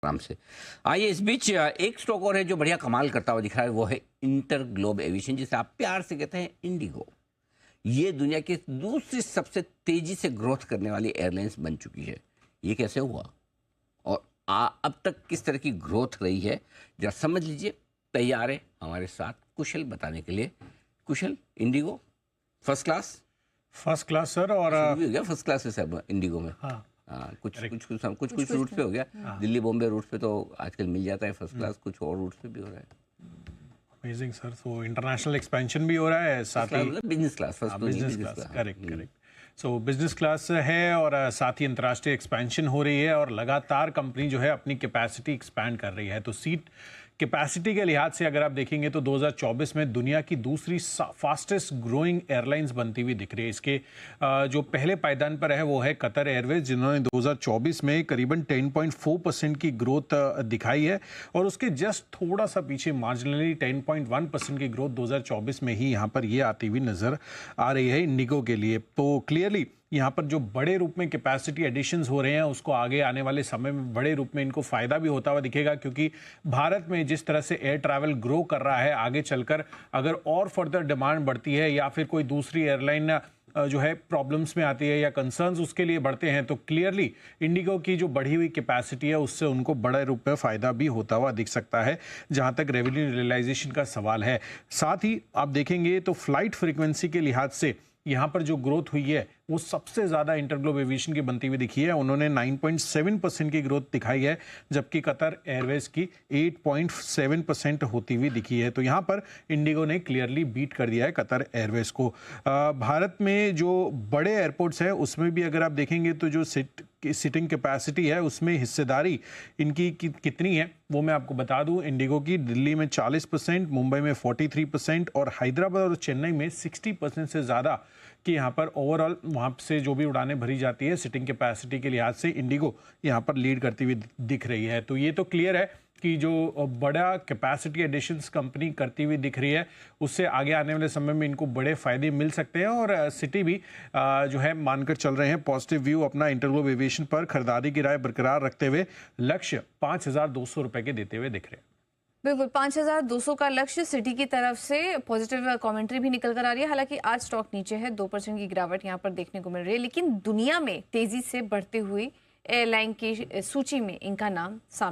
आराम से। आइए इस बीच एक स्टॉक और है जो बढ़िया कमाल करता हुआ दिख रहा है, वो है इंटर ग्लोब एविएशन, जिसे आप प्यार से कहते हैं इंडिगो। ये दुनिया की दूसरी सबसे तेजी से ग्रोथ करने वाली एयरलाइंस बन चुकी है। ये कैसे हुआ और अब तक किस तरह की ग्रोथ रही है, जरा समझ लीजिए। तैयार है हमारे साथ कुशल बताने के लिए। कुशल, इंडिगो फर्स्ट क्लास सर। और भी हो गया फर्स्ट क्लास है सब इंडिगो में। हाँ, कुछ रूट्स पे हो गया। दिल्ली बॉम्बे रूट्स पे तो आजकल मिल जाता है फर्स्ट क्लास, कुछ और रूट्स पे भी हो रहा है। Amazing sir. तो इंटरनेशनल एक्सपेंशन भी हो रहा है, साथ ही business class, business class, correct. So business class है और साथ ही अंतर्राष्ट्रीय एक्सपेंशन हो रही है और लगातार कंपनी जो है अपनी कैपेसिटी एक्सपैंड कर रही है। तो सीट कैपेसिटी के लिहाज से अगर आप देखेंगे तो 2024 में दुनिया की दूसरी फास्टेस्ट ग्रोइंग एयरलाइंस बनती हुई दिख रही है। इसके जो पहले पायदान पर है वो है कतर एयरवेज, जिन्होंने 2024 में करीबन 10.4% की ग्रोथ दिखाई है और उसके जस्ट थोड़ा सा पीछे मार्जिनली 10.1% की ग्रोथ 2024 में ही यहाँ पर ये आती हुई नजर आ रही है इंडिगो के लिए। तो क्लियरली यहाँ पर जो बड़े रूप में कैपेसिटी एडिशंस हो रहे हैं उसको आगे आने वाले समय में बड़े रूप में इनको फायदा भी होता हुआ दिखेगा, क्योंकि भारत में जिस तरह से एयर ट्रैवल ग्रो कर रहा है, आगे चलकर अगर और फर्दर डिमांड बढ़ती है या फिर कोई दूसरी एयरलाइन जो है प्रॉब्लम्स में आती है या कंसर्न्स उसके लिए बढ़ते हैं, तो क्लियरली इंडिगो की जो बढ़ी हुई कैपेसिटी है उससे उनको बड़े रूप में फायदा भी होता हुआ दिख सकता है, जहां तक रेवेन्यू रियलाइजेशन का सवाल है। साथ ही आप देखेंगे तो फ्लाइट फ्रीक्वेंसी के लिहाज से यहाँ पर जो ग्रोथ हुई है वो सबसे ज़्यादा इंटरग्लोब एविएशन की बनती हुई दिखी है। उन्होंने 9.7% की ग्रोथ दिखाई है, जबकि कतर एयरवेज की 8.7% होती हुई दिखी है। तो यहाँ पर इंडिगो ने क्लियरली बीट कर दिया है कतर एयरवेज को। भारत में जो बड़े एयरपोर्ट्स हैं उसमें भी अगर आप देखेंगे तो जो सिटिंग कैपेसिटी है उसमें हिस्सेदारी इनकी कितनी है वो मैं आपको बता दूं। इंडिगो की दिल्ली में 40%, मुंबई में 43% और हैदराबाद और चेन्नई में 60% से ज़्यादा कि यहाँ पर ओवरऑल वहाँ से जो भी उड़ानें भरी जाती है सिटिंग कैपेसिटी के लिहाज से इंडिगो यहाँ पर लीड करती हुई दिख रही है। तो ये तो क्लियर है कि जो बड़ा कैपेसिटी एडिशंस कंपनी करती हुई दिख रही है उससे आगे आने वाले समय में इनको बड़े फायदे मिल सकते हैं और सिटी भी जो है मानकर चल रहे हैं पॉजिटिव व्यू अपना इंटरग्लोब एविएशन पर। खरीदारी की राय बरकरार रखते हुए लक्ष्य 5,200 रुपए के देते हुए दिख रहे हैं। बिल्कुल 5,200 का लक्ष्य सिटी की तरफ से पॉजिटिव कमेंट्री भी निकल कर आ रही है। हालांकि आज स्टॉक नीचे है, 2% की गिरावट यहाँ पर देखने को मिल रही है, लेकिन दुनिया में तेजी से बढ़ती हुई एयरलाइन की सूची में इनका नाम सामने